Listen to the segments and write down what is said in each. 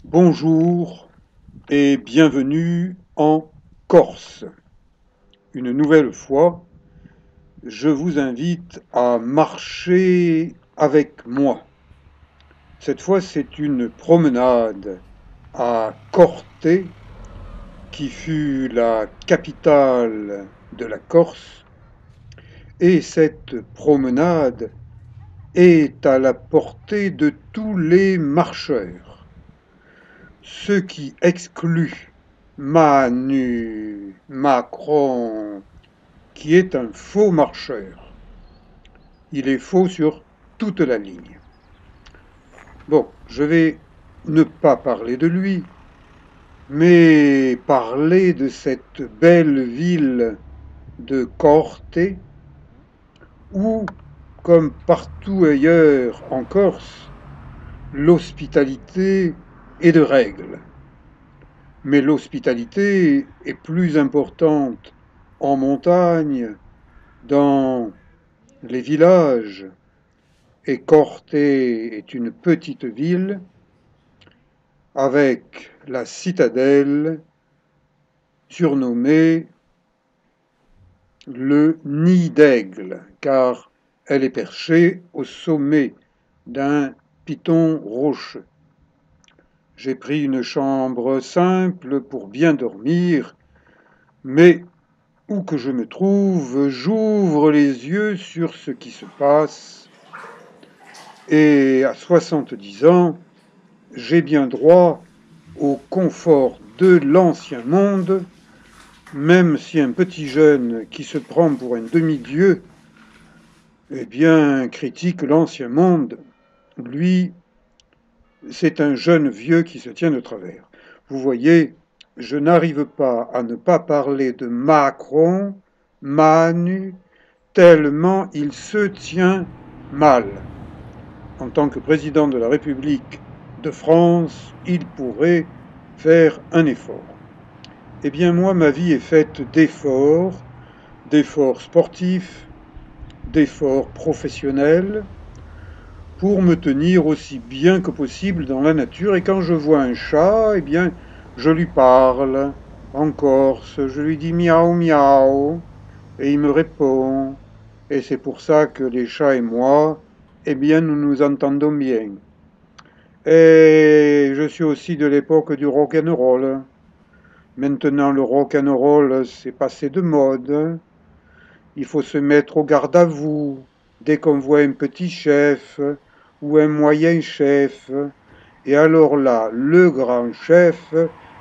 Bonjour et bienvenue en Corse. Une nouvelle fois, je vous invite à marcher avec moi. Cette fois, c'est une promenade à Corte, qui fut la capitale de la Corse, et cette promenade est à la portée de tous les marcheurs. Ce qui exclut Manu Macron, qui est un faux marcheur. Il est faux sur toute la ligne. Bon, je vais ne pas parler de lui, mais parler de cette belle ville de Corte, où, comme partout ailleurs en Corse, l'hospitalité est de règle. Mais l'hospitalité est plus importante en montagne, dans les villages, et Corte est une petite ville avec la citadelle surnommée le Nid d'Aigle, car elle est perchée au sommet d'un piton rocheux. J'ai pris une chambre simple pour bien dormir, mais où que je me trouve, j'ouvre les yeux sur ce qui se passe, et à 70 ans, j'ai bien droit au confort de l'ancien monde, même si un petit jeune qui se prend pour un demi-dieu, eh bien, critique l'ancien monde. Lui, c'est un jeune vieux qui se tient de travers. Vous voyez, je n'arrive pas à ne pas parler de Macron, Manu, tellement il se tient mal. En tant que président de la République de France, il pourrait faire un effort. Eh bien, moi, ma vie est faite d'efforts sportifs, d'efforts professionnels, pour me tenir aussi bien que possible dans la nature. Et quand je vois un chat, eh bien, je lui parle en corse, je lui dis miaou miaou, et il me répond. Et c'est pour ça que les chats et moi, eh bien, nous nous entendons bien. Et je suis aussi de l'époque du rock'n'roll. Maintenant, le rock'n'roll, c'est passé de mode. Il faut se mettre au garde à vous dès qu'on voit un petit chef ou un moyen chef. Et alors là, le grand chef,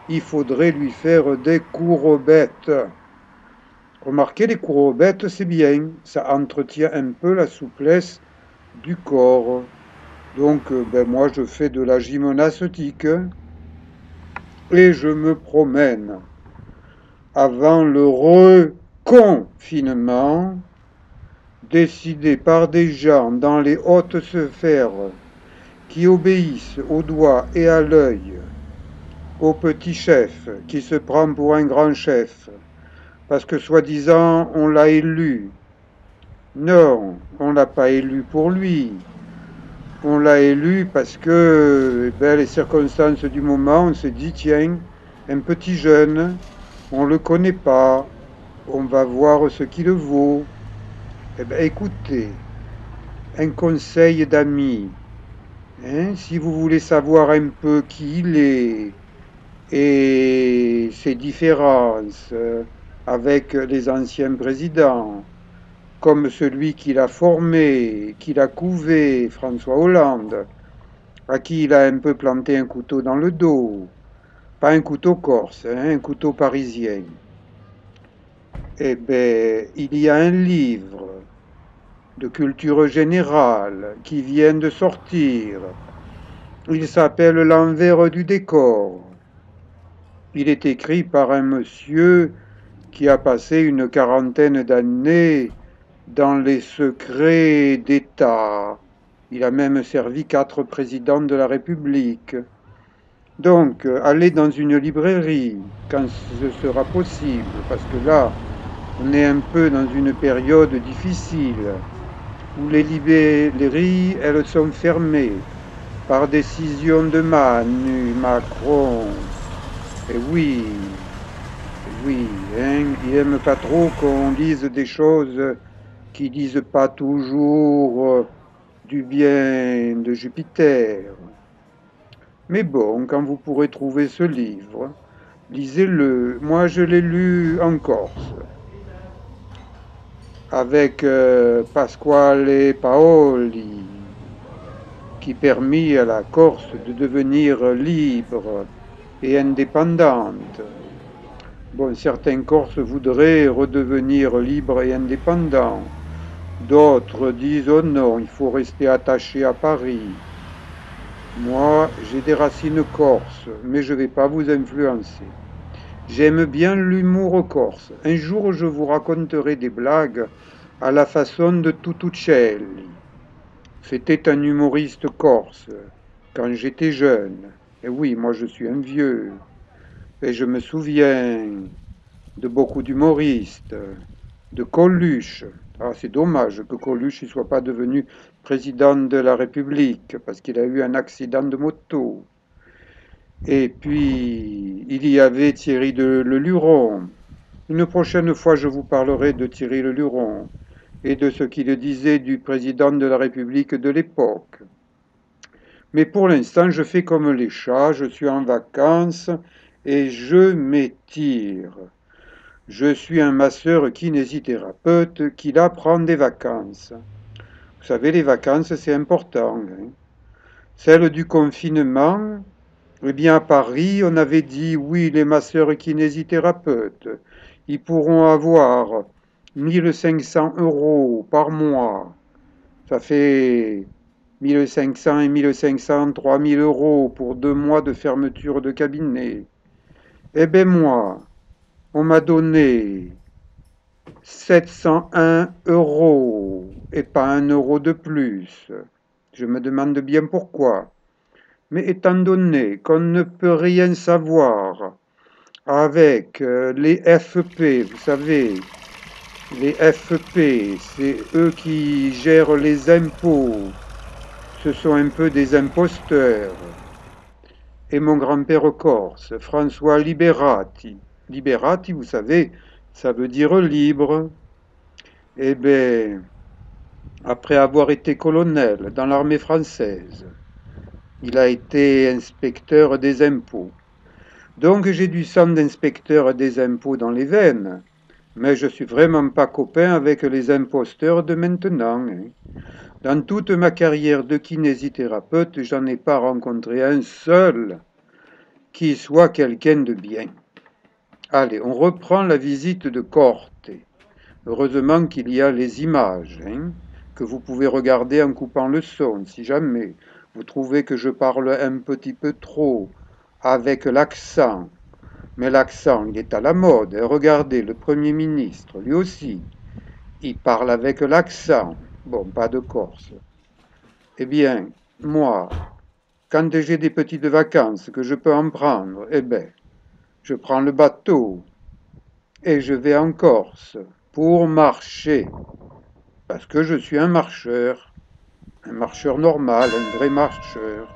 il faudrait lui faire des courbettes. Remarquez, les courbettes, c'est bien. Ça entretient un peu la souplesse du corps. Donc, moi, je fais de la gymnastique et je me promène. Avant le reconfinement, décidé par des gens dans les hautes sphères qui obéissent au doigt et à l'œil au petit chef qui se prend pour un grand chef, parce que soi-disant on l'a élu. Non, on l'a pas élu pour lui. On l'a élu parce que les circonstances du moment, on s'est dit, tiens, un petit jeune, on ne le connaît pas, on va voir ce qu'il vaut. Eh bien, écoutez, un conseil d'amis, hein, si vous voulez savoir un peu qui il est et ses différences avec les anciens présidents, comme celui qui l'a formé, qui l'a couvé, François Hollande, à qui il a un peu planté un couteau dans le dos, pas un couteau corse, hein, un couteau parisien. Eh bien, il y a un livre de culture générale qui vient de sortir. Il s'appelle L'envers du décor. Il est écrit par un monsieur qui a passé une quarantaine d'années dans les secrets d'État. Il a même servi 4 présidents de la République. Donc, allez dans une librairie quand ce sera possible, parce que là, on est un peu dans une période difficile où les librairies, elles sont fermées. par décision de Manu Macron. Et oui, oui, hein, il aime pas trop qu'on dise des choses qui disent pas toujours du bien de Jupiter. Mais bon, quand vous pourrez trouver ce livre, lisez-le. Moi, je l'ai lu en Corse, avec Pasquale Paoli, qui permit à la Corse de devenir libre et indépendante. Bon, certains Corses voudraient redevenir libres et indépendants. D'autres disent oh non, il faut rester attaché à Paris. Moi, j'ai des racines corses, mais je ne vais pas vous influencer. J'aime bien l'humour corse. Un jour, je vous raconterai des blagues à la façon de Tutucelli. C'était un humoriste corse quand j'étais jeune. Et oui, moi je suis un vieux. Et je me souviens de beaucoup d'humoristes, de Coluche. Ah, c'est dommage que Coluche ne soit pas devenu président de la République parce qu'il a eu un accident de moto. Et puis, il y avait Thierry de Leluron. Une prochaine fois, je vous parlerai de Thierry Leluron et de ce qu'il disait du président de la République de l'époque. Mais pour l'instant, je fais comme les chats, je suis en vacances et je m'étire. Je suis un masseur kinésithérapeute qui là prend des vacances. Vous savez, les vacances, c'est important, hein. Celle du confinement, eh bien, à Paris, on avait dit oui, les masseurs kinésithérapeutes, ils pourront avoir 1 500 € par mois. Ça fait 1 500 et 1 500, 3 000 € pour 2 mois de fermeture de cabinet. Eh bien, moi, on m'a donné 701 € et pas 1 € de plus. Je me demande bien pourquoi. Mais étant donné qu'on ne peut rien savoir avec les FP, vous savez, les FP, c'est eux qui gèrent les impôts. Ce sont un peu des imposteurs. Et mon grand-père corse, François Liberati. Liberati, vous savez, ça veut dire libre. Eh bien, après avoir été colonel dans l'armée française, il a été inspecteur des impôts. Donc j'ai du sang d'inspecteur des impôts dans les veines, mais je suis vraiment pas copain avec les imposteurs de maintenant, hein. Dans toute ma carrière de kinésithérapeute, j'en ai pas rencontré un seul qui soit quelqu'un de bien. Allez, on reprend la visite de Corte. Heureusement qu'il y a les images, hein, que vous pouvez regarder en coupant le son, si jamais vous trouvez que je parle un petit peu trop avec l'accent. Mais l'accent, il est à la mode, hein. Regardez, le Premier ministre, lui aussi, il parle avec l'accent. Bon, pas de Corse. Eh bien, moi, quand j'ai des petites vacances que je peux en prendre, eh bien, je prends le bateau et je vais en Corse pour marcher. Parce que je suis un marcheur normal, un vrai marcheur.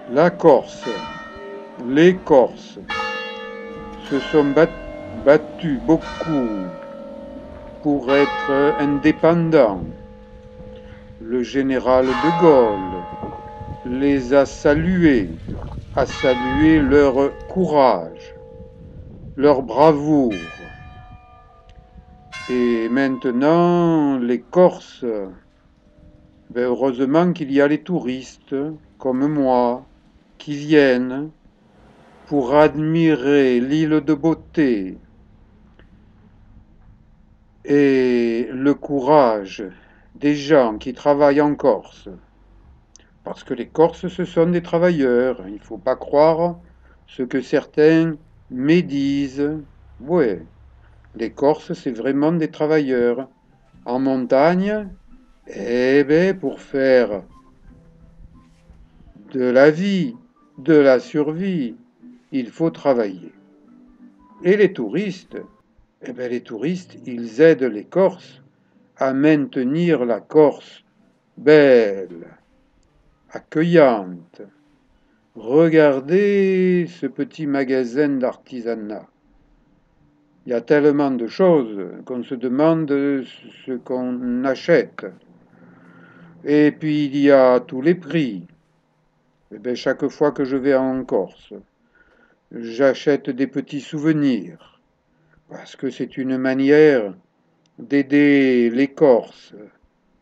La Corse, les Corses se sont battus beaucoup pour être indépendants. Le général de Gaulle les a salué leur courage, leur bravoure. Et maintenant, les Corses, ben heureusement qu'il y a les touristes comme moi qui viennent pour admirer l'île de beauté et le courage des gens qui travaillent en Corse. Parce que les Corses, ce sont des travailleurs. Il ne faut pas croire ce que certains médisent. Ouais, Les Corses, c'est vraiment des travailleurs. En montagne, eh ben, pour faire de la vie, de la survie, il faut travailler. Et les touristes, eh ben, les touristes, ils aident les Corses à maintenir la Corse belle, accueillante. Regardez ce petit magasin d'artisanat. Il y a tellement de choses qu'on se demande ce qu'on achète. Et puis il y a tous les prix. Eh bien, chaque fois que je vais en Corse, j'achète des petits souvenirs. Parce que c'est une manière d'aider les Corses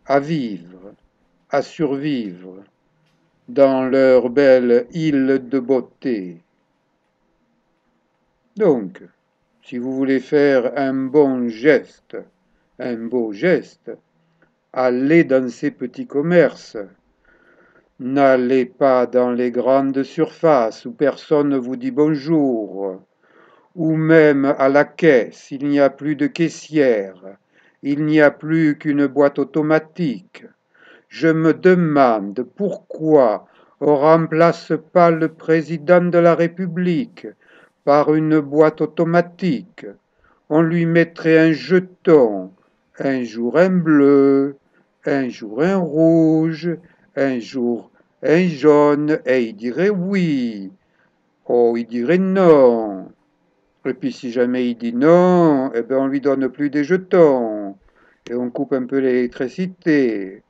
à vivre, à survivre dans leur belle île de beauté. Donc, si vous voulez faire un bon geste, un beau geste, allez dans ces petits commerces. N'allez pas dans les grandes surfaces où personne ne vous dit bonjour, ou même à la caisse, il n'y a plus de caissière, il n'y a plus qu'une boîte automatique. Je me demande pourquoi on remplace pas le président de la République par une boîte automatique. On lui mettrait un jeton, un jour un bleu, un jour un rouge, un jour un jaune, et il dirait oui. Oh, il dirait non. Et puis si jamais il dit non, eh ben on lui donne plus des jetons. Et on coupe un peu l'électricité.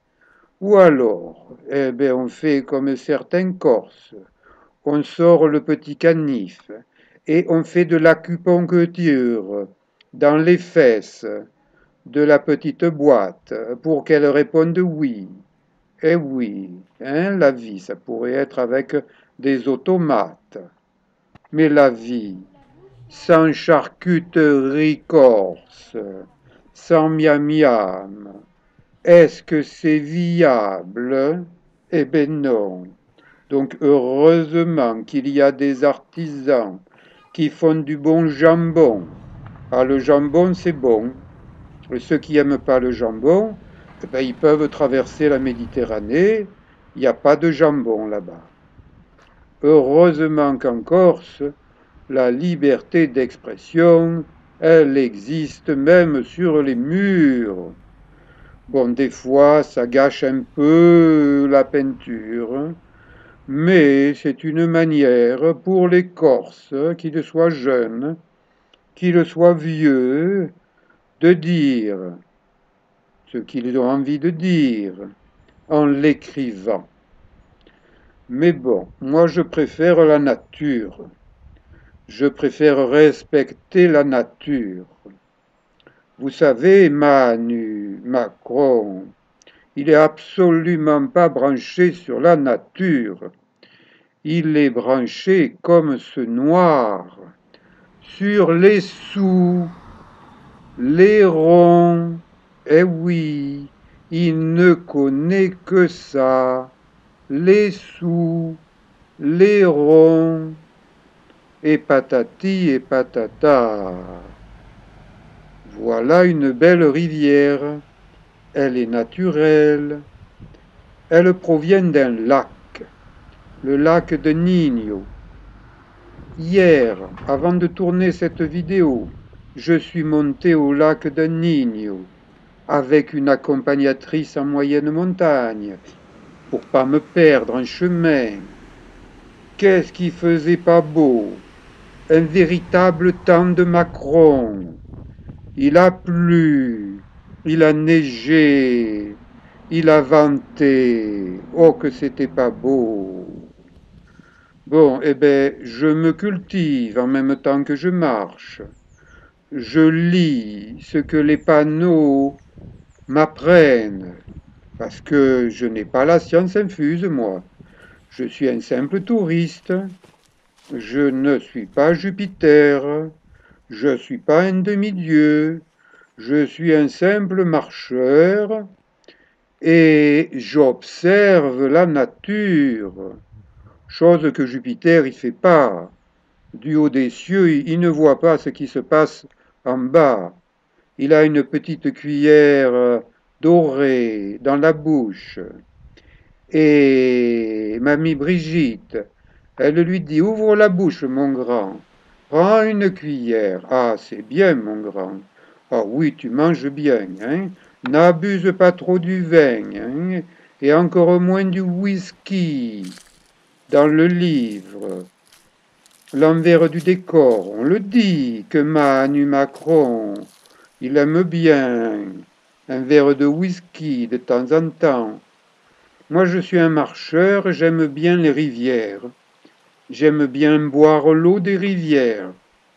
Ou alors, eh ben on fait comme certains Corses. On sort le petit canif et on fait de l'acupuncture dans les fesses de la petite boîte pour qu'elle réponde oui. Eh oui, hein, la vie, ça pourrait être avec des automates. Mais la vie, sans charcuterie corse, sans miam miam, est-ce que c'est viable? Eh ben non. Donc heureusement qu'il y a des artisans qui font du bon jambon. Ah, le jambon, c'est bon. Et ceux qui n'aiment pas le jambon, eh ben, ils peuvent traverser la Méditerranée. Il n'y a pas de jambon là-bas. Heureusement qu'en Corse, la liberté d'expression, elle existe même sur les murs. Bon, des fois, ça gâche un peu la peinture, mais c'est une manière pour les Corses, qu'ils soient jeunes, qu'ils soient vieux, de dire ce qu'ils ont envie de dire en l'écrivant. Mais bon, moi je préfère la nature. Je préfère respecter la nature. Vous savez, Macron, il est absolument pas branché sur la nature. Il est branché comme ce noir sur les sous, les ronds. Eh oui, il ne connaît que ça. Les sous, les ronds, et patati et patata. Voilà une belle rivière. Elle est naturelle. Elle provient d'un lac, le lac de Nino. Hier, avant de tourner cette vidéo, je suis monté au lac de Nino avec une accompagnatrice en moyenne montagne pour pas me perdre en chemin. Qu'est-ce qui faisait pas beau? Un véritable temps de Macron. Il a plu, il a neigé, il a venté. Oh, que c'était pas beau. Bon, eh ben, je me cultive en même temps que je marche. Je lis ce que les panneaux m'apprennent, parce que je n'ai pas la science infuse, moi. Je suis un simple touriste. Je ne suis pas Jupiter. Je ne suis pas un demi-dieu. Je suis un simple marcheur et j'observe la nature, chose que Jupiter ne fait pas. Du haut des cieux, il ne voit pas ce qui se passe En bas, il a une petite cuillère dorée dans la bouche. Et mamie Brigitte, elle lui dit, ouvre la bouche, mon grand. Prends une cuillère. Ah, c'est bien, mon grand. Ah oui, tu manges bien, hein. N'abuse pas trop du vin, hein. Et encore moins du whisky. Dans le livre, l'envers du décor, on le dit que Manu Macron, il aime bien un verre de whisky de temps en temps. Moi, je suis un marcheur, j'aime bien les rivières. J'aime bien boire l'eau des rivières.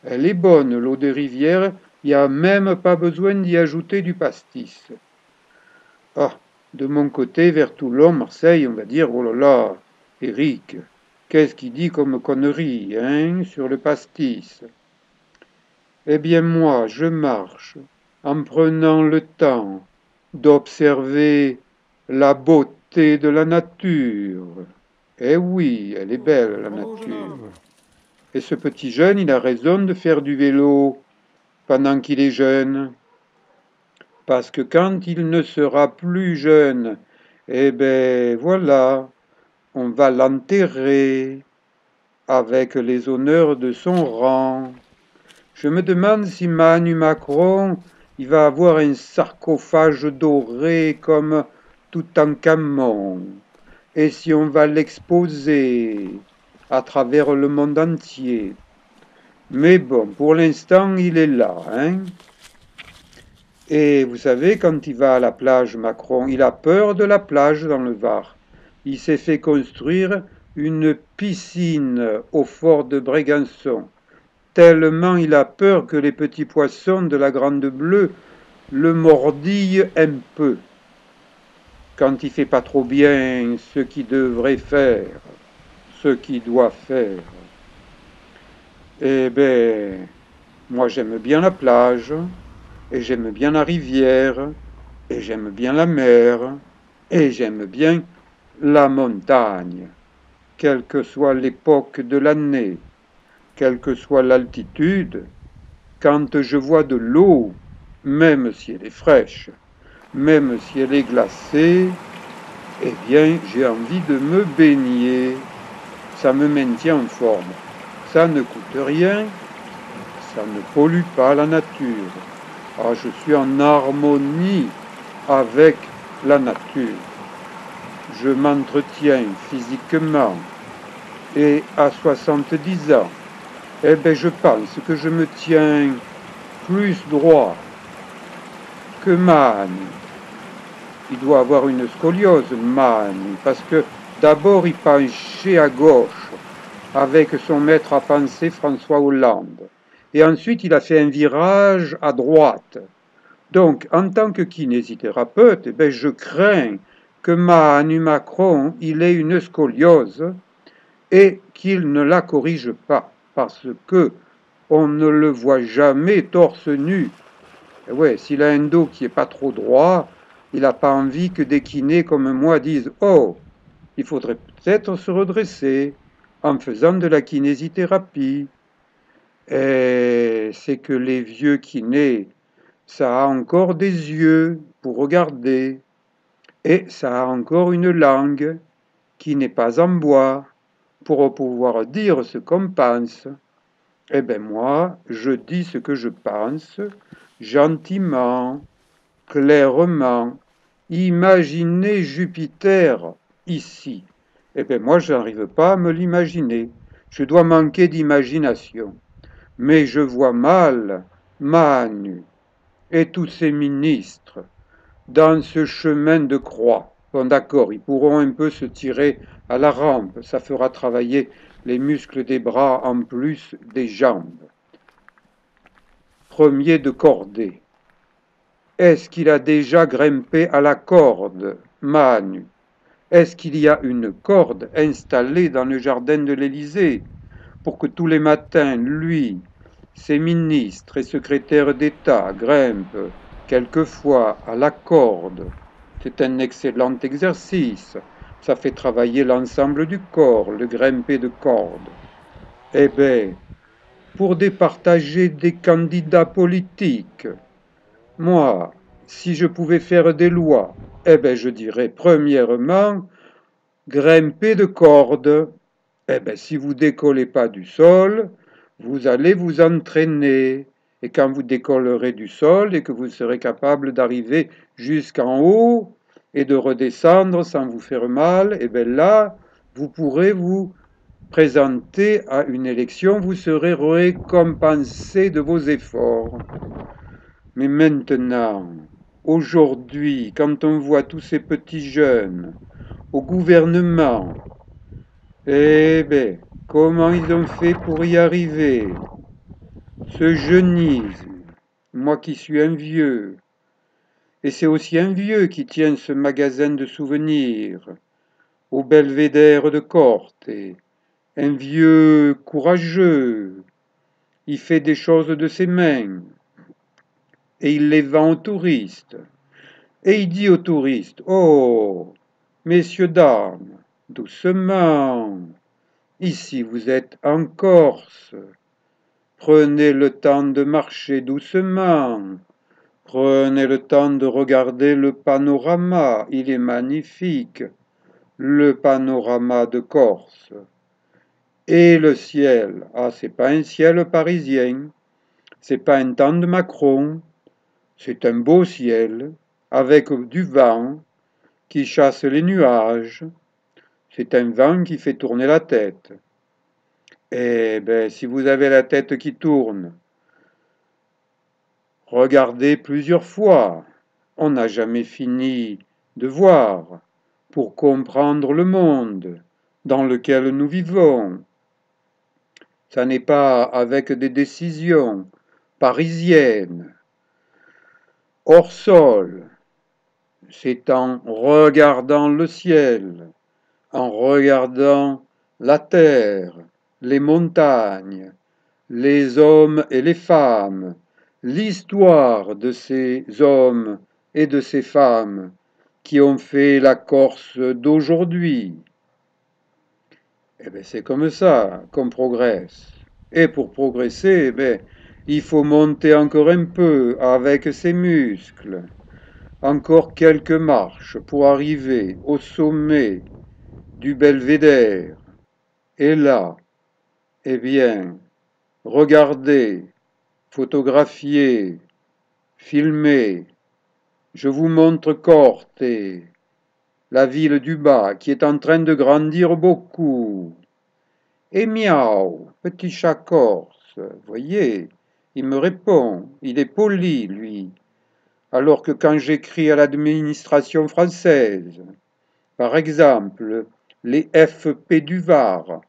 Elle est bonne, l'eau des rivières. Il n'y a même pas besoin d'y ajouter du pastis. Ah, de mon côté, vers Toulon, Marseille, on va dire, oh là là, Eric, qu'est-ce qu'il dit comme connerie, hein, sur le pastis? Eh bien, moi, je marche en prenant le temps d'observer la beauté de la nature. Eh oui, elle est belle, la nature. Et ce petit jeune, il a raison de faire du vélo pendant qu'il est jeune. Parce que quand il ne sera plus jeune, eh ben voilà, on va l'enterrer avec les honneurs de son rang. Je me demande si Manu Macron, il va avoir un sarcophage doré comme Toutankhamon. Et si on va l'exposer à travers le monde entier. Mais bon, pour l'instant, il est là, hein. Et vous savez, quand il va à la plage, Macron, il a peur de la plage dans le Var. Il s'est fait construire une piscine au fort de Brégançon. Tellement il a peur que les petits poissons de la Grande Bleue le mordillent un peu. Quand il fait pas trop bien ce qu'il devrait faire, ce qu'il doit faire. Eh ben, moi j'aime bien la plage, et j'aime bien la rivière, et j'aime bien la mer, et j'aime bien la montagne, quelle que soit l'époque de l'année, quelle que soit l'altitude. Quand je vois de l'eau, même si elle est fraîche, même si elle est glacée, eh bien j'ai envie de me baigner. Ça me maintient en forme. Ça ne coûte rien, ça ne pollue pas la nature. Ah, je suis en harmonie avec la nature. Je m'entretiens physiquement et à 70 ans, eh bien, je pense que je me tiens plus droit que Man. Il doit avoir une scoliose, Man, parce que d'abord il penchait à gauche avec son maître à penser François Hollande. Et ensuite, il a fait un virage à droite. Donc, en tant que kinésithérapeute, eh bien, je crains que Manu Macron, il ait une scoliose et qu'il ne la corrige pas, parce que on ne le voit jamais torse nu. Et ouais, s'il a un dos qui est pas trop droit, il n'a pas envie que des kinés comme moi disent « Oh, il faudrait peut-être se redresser en faisant de la kinésithérapie. » Et c'est que les vieux kinés, ça a encore des yeux pour regarder, et ça a encore une langue qui n'est pas en bois pour pouvoir dire ce qu'on pense. Eh bien moi, je dis ce que je pense, gentiment, clairement. Imaginez Jupiter ici. Eh bien moi, je n'arrive pas à me l'imaginer. Je dois manquer d'imagination. Mais je vois mal Manu et tous ses ministres dans ce chemin de croix. Bon d'accord, ils pourront un peu se tirer à la rampe, ça fera travailler les muscles des bras en plus des jambes. Premier de cordée. Est-ce qu'il a déjà grimpé à la corde, Manu? Est-ce qu'il y a une corde installée dans le jardin de l'Élysée pour que tous les matins, lui, ses ministres et secrétaires d'État grimpent quelquefois à la corde? C'est un excellent exercice. Ça fait travailler l'ensemble du corps, le grimper de corde. Eh bien, pour départager des candidats politiques. Moi, si je pouvais faire des lois, eh ben je dirais premièrement, grimper de corde. Eh ben si vous décollez pas du sol, vous allez vous entraîner. Et quand vous décollerez du sol et que vous serez capable d'arriver jusqu'en haut et de redescendre sans vous faire mal, eh bien là, vous pourrez vous présenter à une élection, vous serez récompensé de vos efforts. Mais maintenant, aujourd'hui, quand on voit tous ces petits jeunes au gouvernement, eh bien, comment ils ont fait pour y arriver? Ce jeunisme, moi qui suis un vieux, et c'est aussi un vieux qui tient ce magasin de souvenirs au belvédère de Corte, un vieux courageux, il fait des choses de ses mains, et il les vend aux touristes. Et il dit aux touristes, oh, messieurs, dames, doucement, ici vous êtes en Corse, prenez le temps de marcher doucement, prenez le temps de regarder le panorama, il est magnifique, le panorama de Corse. Et le ciel, ah, c'est pas un ciel parisien, c'est pas un temps de Macron, c'est un beau ciel, avec du vent qui chasse les nuages, c'est un vent qui fait tourner la tête. Eh bien, si vous avez la tête qui tourne, regardez plusieurs fois. On n'a jamais fini de voir pour comprendre le monde dans lequel nous vivons. Ça n'est pas avec des décisions parisiennes, hors sol. C'est en regardant le ciel, en regardant la terre, les montagnes, les hommes et les femmes, l'histoire de ces hommes et de ces femmes qui ont fait la Corse d'aujourd'hui. Eh bien, c'est comme ça qu'on progresse. Et pour progresser, eh bien, il faut monter encore un peu avec ses muscles. Encore quelques marches pour arriver au sommet du belvédère. Et là, eh bien, regardez, photographiez, filmez. Je vous montre Corte, la ville du bas, qui est en train de grandir beaucoup. Et miaou, petit chat corse, voyez, il me répond, il est poli, lui. Alors que quand j'écris à l'administration française, par exemple, les FP du Var,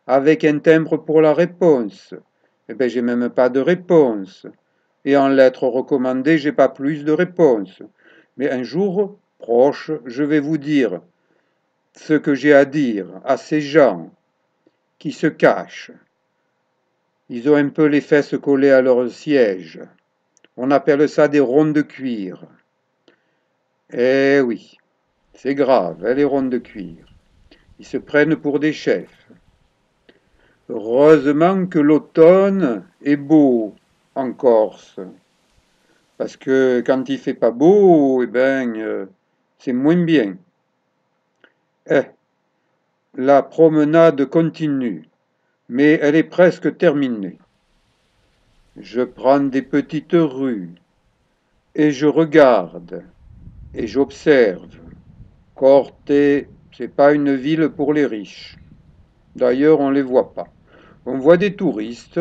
avec un timbre pour la réponse, eh bien, j'ai même pas de réponse. Et en lettres recommandées, j'ai pas plus de réponse. Mais un jour proche, je vais vous dire ce que j'ai à dire à ces gens qui se cachent. Ils ont un peu les fesses collées à leur siège. On appelle ça des ronds de cuir. Eh oui, c'est grave, les ronds de cuir. Ils se prennent pour des chefs. Heureusement que l'automne est beau en Corse. Parce que quand il fait pas beau, eh ben, c'est moins bien. La promenade continue, mais elle est presque terminée. Je prends des petites rues et je regarde et j'observe. Corte, c'est pas une ville pour les riches. D'ailleurs, on les voit pas. On voit des touristes,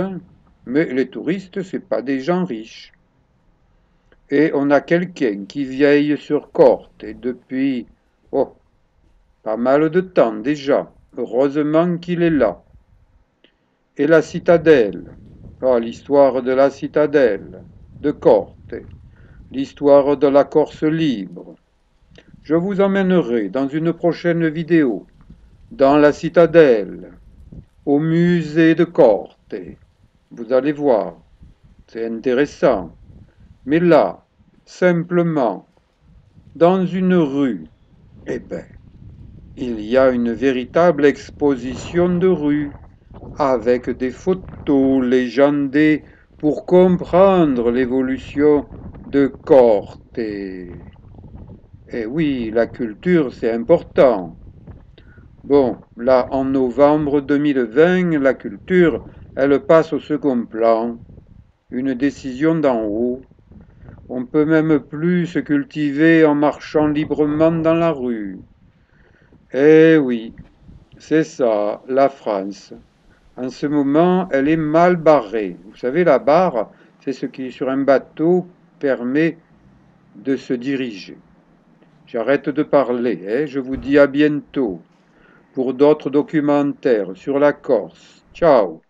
mais les touristes, c'est pas des gens riches. Et on a quelqu'un qui veille sur Corte depuis pas mal de temps déjà. Heureusement qu'il est là. Et la citadelle. L'histoire de la citadelle de Corte. L'histoire de la Corse libre. Je vous emmènerai dans une prochaine vidéo dans la citadelle, au musée de Corte. Vous allez voir, c'est intéressant. Mais là, simplement, dans une rue, eh ben, il y a une véritable exposition de rue, avec des photos légendées pour comprendre l'évolution de Corte. Eh oui, la culture, c'est important. Bon, là, en novembre 2020, la culture, elle passe au second plan. Une décision d'en haut. On peut même plus se cultiver en marchant librement dans la rue. Eh oui, c'est ça, la France. En ce moment, elle est mal barrée. Vous savez, la barre, c'est ce qui, sur un bateau, permet de se diriger. J'arrête de parler, hein. Je vous dis à bientôt pour d'autres documentaires sur la Corse. Ciao.